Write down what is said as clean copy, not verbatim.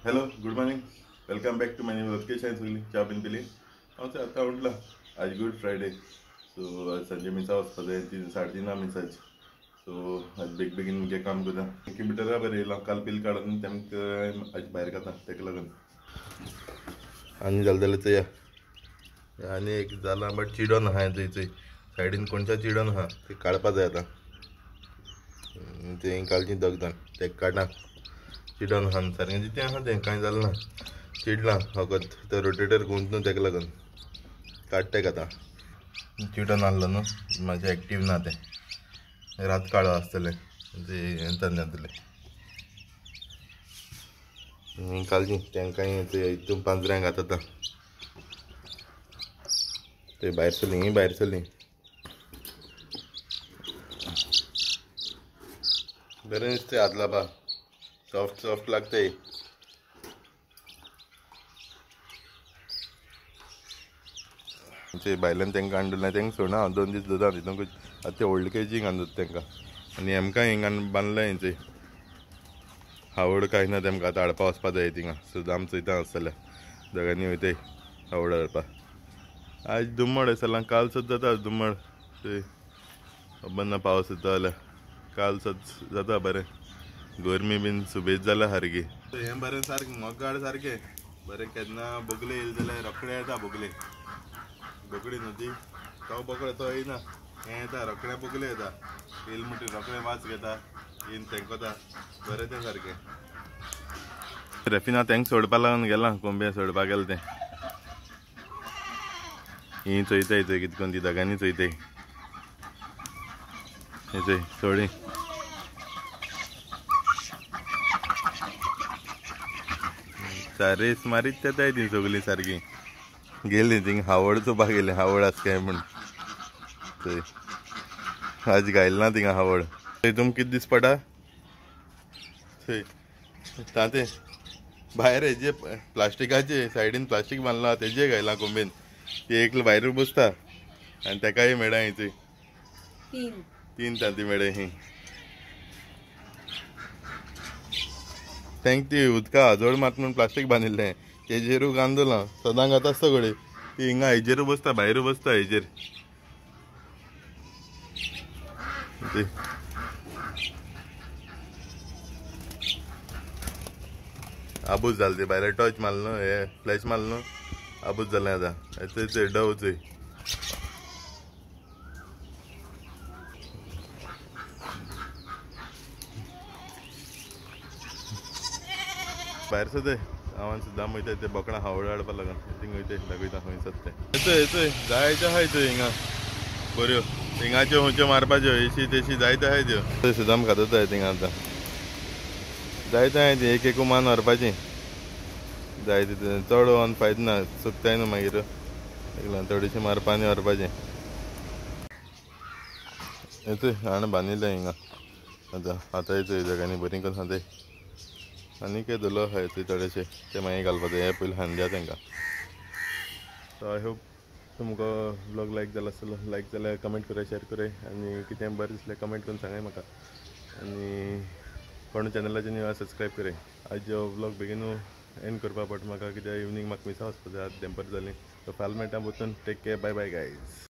Hello good morning welcome back to my new location सगळी च्या bin पिली हांव आतां उठला आज गुड फ्रायडे सो आज संजे मिसा वचपा जाय 3:30 मिसाज सो आज बेगीन मुगे काम करता कंप्युटरा बरें येयला काल बील काडून तेमकां आज भायर घाता तेका लागून आनी जालें जाल्यार चोया आनी एक जाला बट चिडोन आहा थंय सायडीन कोणच्या चिडोन आहा ते काडपा जाय आतां ते कालची दोगदां ते काडा चिडोन आहा सारकें जितें आहा तें कांय जालें ना चिडलां फकत तो रोटेटर घुंवत न्हू तेका लागून काड तेका आतां चिडोन आहलो न्हू म्हाजें एक्टीव ना तें रात काळो आसतलें ते येंतान जातलें कालची तेंकांय ते हितून पांजऱ्यांक घात आतां ते भायर सरलीं बरें दिसता हात लावपा सॉफ्ट सॉफ्ट लागताय भायल्यान तेंकां हाडलें तेंकां सोडना हांव 2 दीस दवरता तितूंकूच आतां ते ओल्ड केजीक घालून तेंकां आनी आमकां हिंगान बांदलें हेंचें हावड कांय ना तेमकां आतां हाडपा वचपा जाय थिंगां सो आमी चोयता आसतलें दोगांनी वयताय हावड हाडपा आज दुम्मड आसतलें काल सुद्दां जाता दुम्मड थंय खबर ना पावस येता जाल्यार काल सुद्दां जाता बरें गरमी बीन सुबेज जाल्या सारकी हें बरें सारकें मोगाड सारकें बरें केन्ना बोगले येयले जाल्यार रोखडें येता बोगले बोगडी न्हू ती तो बोकडो तो येयना हें येता रोखडें बोगले येता येयले म्हणटकीर रोखडें वास घेता येवन तेंकोता बरें तें सारकें रेफिना तेंक सोडपा लागून गेलां कोंबे सोडपा गेलें तें ही चोयताय थंय कितें करून ती दोगांनी चोयताय हे चोय सोडी रेस मारीत येताय ती सगळीं सारकी गेली थिंग हावड चोवपाक गेली हावड आसा काय म्हण थंय आज गायलें ना थिंगा हावड थंय तुमकां कितें दीस पडटा थंय तांतें भायर हेजे प्लास्टिकाचे सायडीन प्लास्टीक बांदलां तेजे गायलां कोंबेन ती एक भायर बसता आनी तेकाय मेळ्ळा ही थंय तीन तांती मेळ्ळे ही तेंक ती उदका आजोळ मात म्हणून प्लास्टीक बांदिल्लें तेजेरूच गांदलां सदां घात आसता घोडे ती हिंगा हेजेरू बसता भायर बसता हेजेर आबूज जालें ते भायर टॉर्च मारलो न्हू हे फ्लॅश मारलो न्हू आबूज जालें आतां चोय डव चोय भायर सो ते हांव सुद्दां वयताय ते बोकडां हावड हाडपा लागून थिंग वयताय दाखयता खंय सत्तें येतोय जायत्यो आहाय थंय हिंगा बऱ्यो हिंगाच्यो खंयच्यो मारपाच्यो एशी तेशी जायत्यो आहाय त्यो थंय सुद्दां आमी खाताय थिंगा आतां जायते आहाय ती एक उमान व्हरपाची जाय तितून चड व्हरून फायदो ना चुकताय न्हू मागीर तेका लागून थोडीशी मारपा आनी व्हरपाचें येतोय हाण बांदिल्लें हिंगा आतां खाताय चोय जगांनी बरीं करून खाताय आनी कितें दवरलो आहाय थंय थोडेशें ते मागीर घालपा जाय हे पयलीं खावन दिया तेंकां सो आय होप तुमकां व्लॉग लायक जालो आसतलो लायक जाल्यार कमेंट कराय शेअर कराय आनी कितें बरें दिसलें कमेंट करून सांगाय म्हाका आनी कोण चॅनलाचेर न्यू आसा सबस्क्रायब कराय आज व्लॉग बेगीनू एंड करपा पडटा म्हाका कित्याक इवनिंग म्हाका मिसा वचपा जाय आतां दनपार जालीं सो फाल्यां मेळटा बोथून take care bye bye guys.